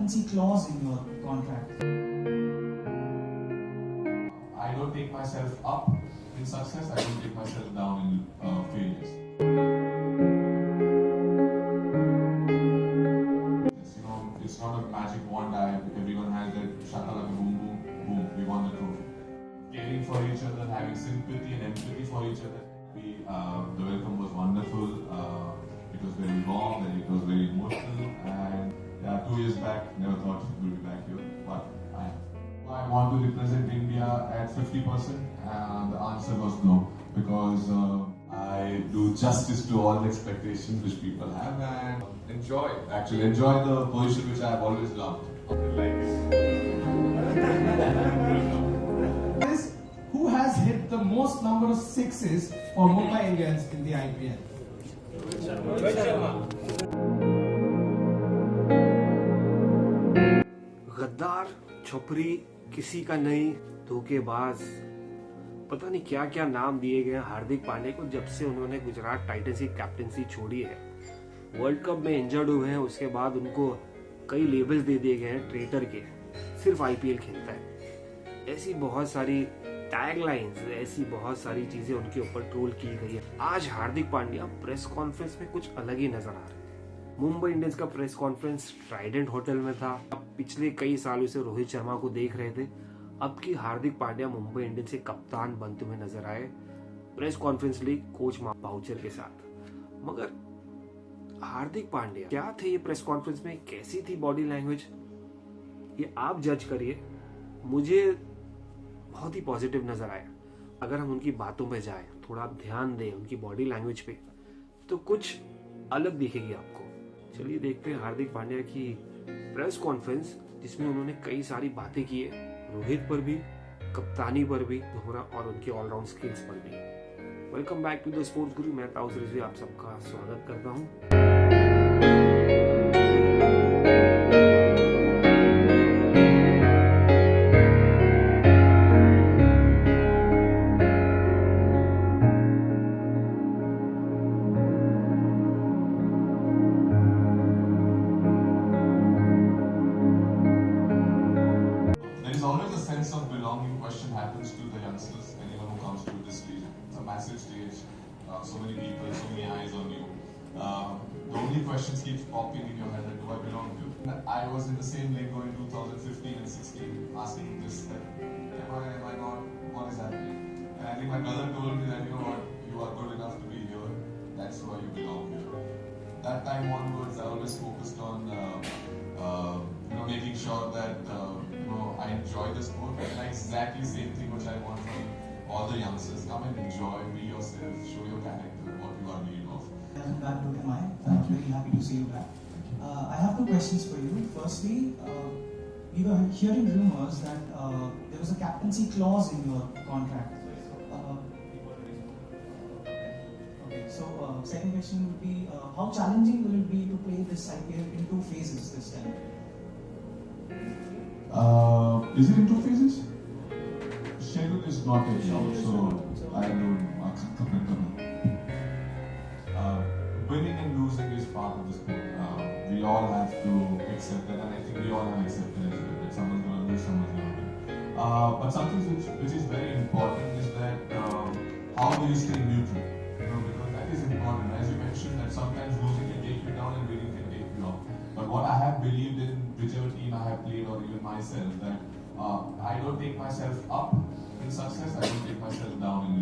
captaincy clause in your contract. I don't take myself up in success, I don't take myself down in failures. It's not a magic wand. Everyone has that shakalaka boom boom boom. We won the trophy. Caring for each other, having sympathy and empathy for each other. The welcome was wonderful. It was very warm and it was very emotional. And 2 years back, never thought we'd be back here, but I am. I want to represent India at 50%, and the answer was no, because I do justice to all the expectations which people have and enjoy the position which I have always loved. Who has hit the most number of sixes for Mumbai Indians in the IPL? गद्दार, छपरी, किसी का नहीं, धोखेबाज, पता नहीं क्या क्या नाम दिए गए हार्दिक पांड्या को जब से उन्होंने गुजरात टाइटंस की कैप्टनसी छोड़ी है। वर्ल्ड कप में इंजर्ड हुए हैं, उसके बाद उनको कई लेबल्स दे दिए गए हैं ट्रेटर के, सिर्फ आईपीएल खेलता है। ऐसी बहुत सारी टैगलाइंस, ऐसी बहुत सारी चीजें उनके ऊपर ट्रोल की गई है। आज हार्दिक पांड्या प्रेस कॉन्फ्रेंस में कुछ अलग ही नजर आ रहे हैं। मुंबई इंडियंस का प्रेस कॉन्फ्रेंस ट्राइडेंट होटल में था। अब पिछले कई सालों से रोहित शर्मा को देख रहे थे, अब की हार्दिक पांड्या मुंबई इंडियंस के कप्तान बनते हुए नजर आए प्रेस कॉन्फ्रेंस ली कोच बाउचर के साथ। मगर हार्दिक पांड्या क्या थे ये प्रेस कॉन्फ्रेंस में, कैसी थी बॉडी लैंग्वेज, ये आप जज करिए। मुझे बहुत ही पॉजिटिव नजर आया। अगर हम उनकी बातों पे जाएं, थोड़ा आप ध्यान दें उनकी बॉडी लैंग्वेज पे, तो कुछ अलग दिखेगी आपको। चलिए देखते हैं हार्दिक पांड्या की प्रेस कॉन्फ्रेंस, जिसमें उन्होंने कई सारी बातें की है, रोहित पर भी, कप्तानी पर भी, और उनके ऑलराउंड स्किल्स पर भी। Welcome back to the sports guru, मैं ताउस रिजवी आप सबका स्वागत करता हूँ। Always a sense of belonging question happens to the youngsters, anyone who comes to this stage. It's a massive stage, so many people, so many eyes on you. The only questions keeps popping in your head that do I belong to? I was in the same lingo in 2015 and 16, asking this, am I not, what is happening? And I think my brother told me that, you know what, you are good enough to be here, that's why you belong here. That time onwards, I always focused on making sure that I enjoy the sport, and exactly same thing which I want from all the youngsters. Come and enjoy, be yourself, show your character, what you are made of. Welcome back to MI. I'm very happy to see you back. I have two questions for you. Firstly, we were hearing rumors that there was a captaincy clause in your contract. So second question would be, how challenging will it be to play this IPL in 2 phases this time? Is it in 2 phases? Schedule is not yet out, so I can't comment on that. Winning and losing is part of the sport. We all have to accept that, and I think we all have accepted it, that someone's going to lose, someone's going to win. But something which is very important is that how do you stay neutral? Because that is important. As you mentioned, that sometimes losing can take you down and winning can take you up. But what I have believed in whichever team I have played, or even myself, that I don't take myself up in success, I don't take myself down in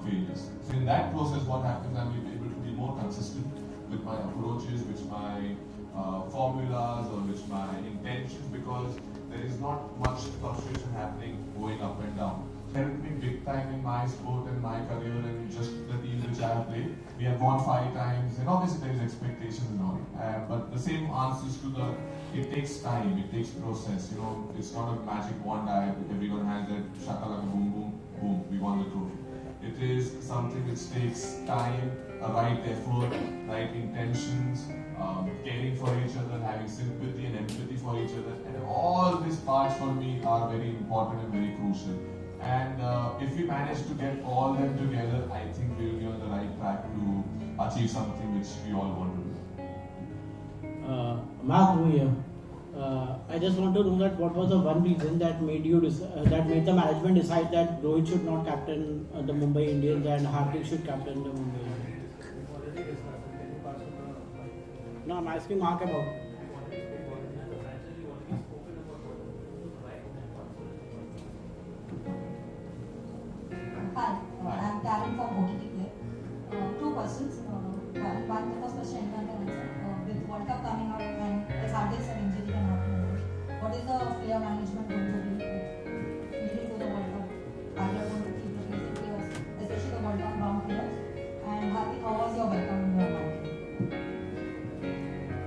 failures. So in that process, what happens, I'm able to be more consistent with my approaches, with my formulas, or with my intentions, because there is not much fluctuation happening going up and down. Helped me big time in my sport and my career, and just the teams which I have played. We have won 5 times, and obviously there is expectations and all. But the same answers to it takes time, it takes process. It's not a magic wand. Everyone has that shakalaka boom boom boom. We won the trophy. It is something which takes time, a right effort, right intentions, caring for each other, having sympathy and empathy for each other, and all these parts for me are very important and very crucial. And if we manage to get all them together, I think we will be on the right track to achieve something which we all want to do. Mark, I just want to know that what was the one reason that made you that made the management decide that Rohit should not captain the Mumbai Indians and Hardik should captain the Mumbai Indians? No, I'm asking Mark about. Hi, I'm Karen from OTT Play. Two questions. One, the first question I can answer. With World Cup coming up and as Hardik's an injury can happen, what is the player management going to be leading to the World Cup? Are you going to keep replacing players, especially the World Cup bound players? And Hardik, how was your welcome in your country?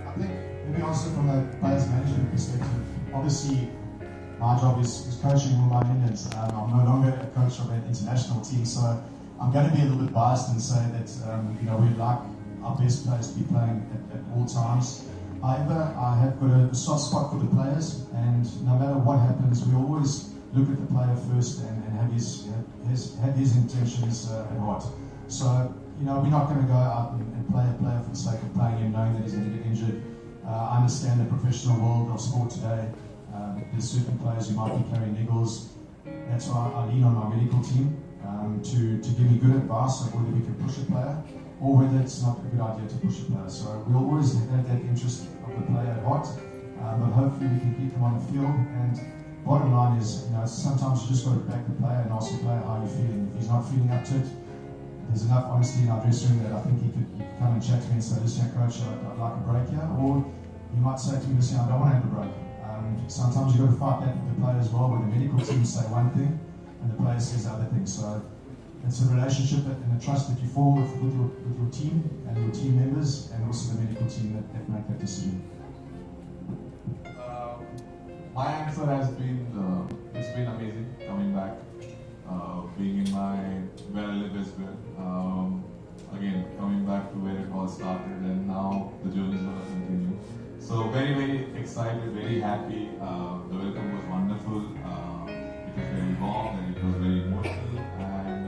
I think maybe also from a players management perspective, obviously my job is coaching Mumbai Indians. I'm no longer a coach of an international team, so I'm going to be a little bit biased and say that we'd like our best players to be playing at all times. However, I have got a soft spot for the players, and no matter what happens, we always look at the player first and have his intentions at heart. So we're not going to go out and play a player for the sake of playing him, knowing that he's going to get injured. I understand the professional world of sport today. There's certain players who might be carrying niggles. That's why I lean on my medical team to give me good advice of whether we can push a player or whether it's not a good idea to push a player. So we'll always have that interest of the player at heart, but hopefully we can keep them on the field. And bottom line is, sometimes you just got to back the player and ask the player how you're feeling. If he's not feeling up to it, there's enough honesty in our dressing room that I think he could come and chat to me and say, listen, coach, I'd like a break here. Or you might say to me, listen, I don't want to have a break. Sometimes you've got to fight that with the player as well, where the medical team say one thing and the player says other things. So it's a relationship and a trust that you form with your team and your team members and also the medical team that make that decision. My answer has been, it's been amazing coming back, being in where I live as well. Again, coming back to where it all started, and now the journey is going to continue. So very, very excited, very happy. The welcome was wonderful. It was very warm and it was very emotional. And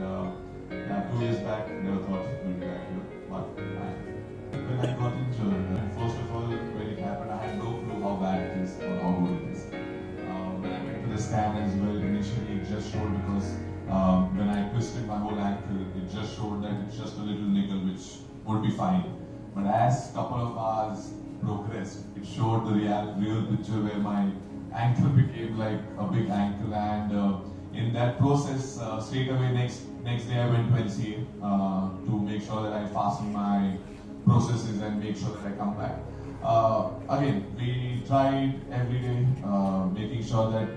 2 years back, never thought it would be back here. But when I got injured, first of all, when it happened, I had no clue how bad it is or how good it is. When I went to the scan as well, initially it just showed because when I twisted my whole ankle, it just showed that it's just a little niggle which would be fine. But as a couple of hours progressed, it showed the real picture where my ankle became like a big ankle, and in that process, straight away next day I went to NCA to make sure that I fasten my processes and make sure that I come back. Again, we tried every day making sure that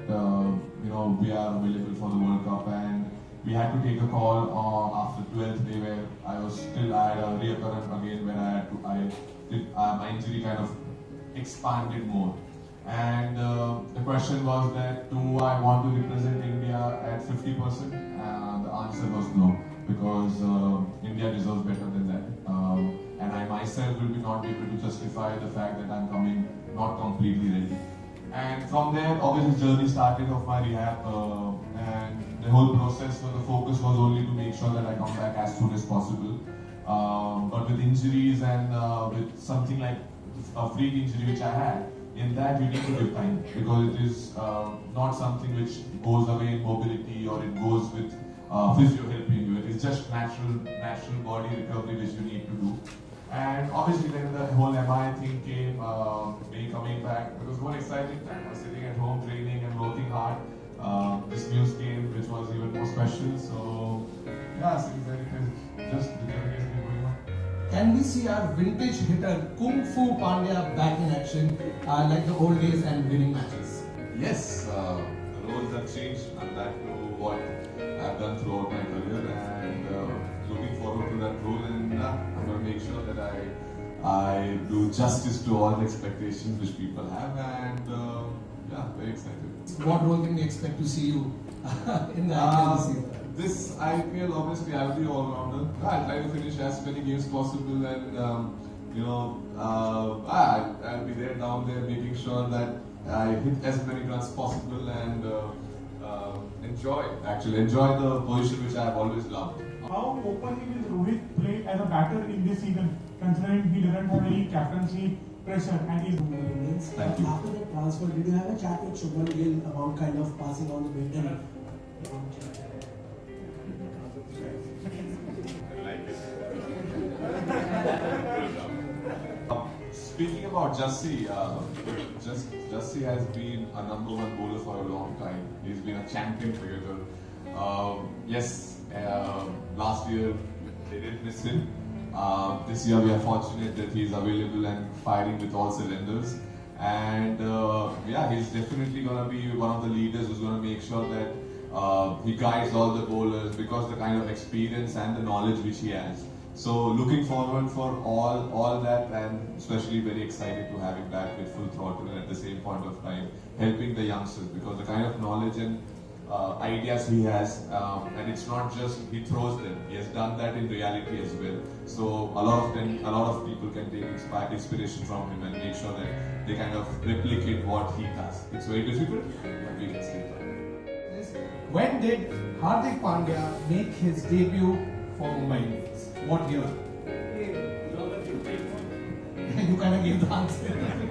we are available for the World Cup, and we had to take a call after 12th day where I had a reoccurrence again where my injury kind of expanded more. And the question was that, do I want to represent India at 50%? The answer was no, because India deserves better than that. And I myself will be not able to justify the fact that I'm coming not completely ready. And from there, obviously, the journey started of my rehab, and the whole process, the focus was only to make sure that I come back as soon as possible. But with injuries and with something like a freak injury which I had, in that you need to give time, because it is not something which goes away in mobility or it goes with physio helping you. It is just natural body recovery which you need to do. And obviously then the whole MI thing came, me coming back. It was one exciting time. I was sitting at home training and working hard. This news came, which was even more special. So yeah, since then it is just the journey has been going on. Can we see our vintage hitter Kung Fu Pandya back in action like the old days and winning matches? Yes, the roles have changed, and that to what I've done throughout my career, and looking forward to that role, and I'm going to make sure that I do justice to all the expectations which people have, and yeah, very excited. What role can we expect to see you in the IPL this year? This IPL, obviously, I'll be all-rounder. I'll try to finish as many games possible, and I'll be there, down there, making sure that I hit as many runs possible and enjoy the position which I've always loved. How openly will Rohit play as a batter in this season, considering he doesn't have any captaincy pressure and he's Mumbai Indians. Thank you. After the transfer, did you have a chat with Shubman Gill about kind of passing on the baton? Speaking about Jassi, Jassi has been a #1 bowler for a long time. He's been a champion cricketer. Yes, last year they did miss him. This year we are fortunate that he's available and firing with all cylinders. And yeah, he's definitely going to be one of the leaders who's going to make sure that he guides all the bowlers because the kind of experience and the knowledge which he has. So looking forward for all that, and especially very excited to have him back with full throttle and at the same point of time helping the youngsters, because the kind of knowledge and ideas he has, and it's not just he throws them, he has done that in reality as well. So a lot of people can take inspiration from him and make sure that they kind of replicate what he does. It's very difficult, but we can still try. When did Hardik Pandya make his debut for Mumbai Indians? What year? You kind of gave the answer.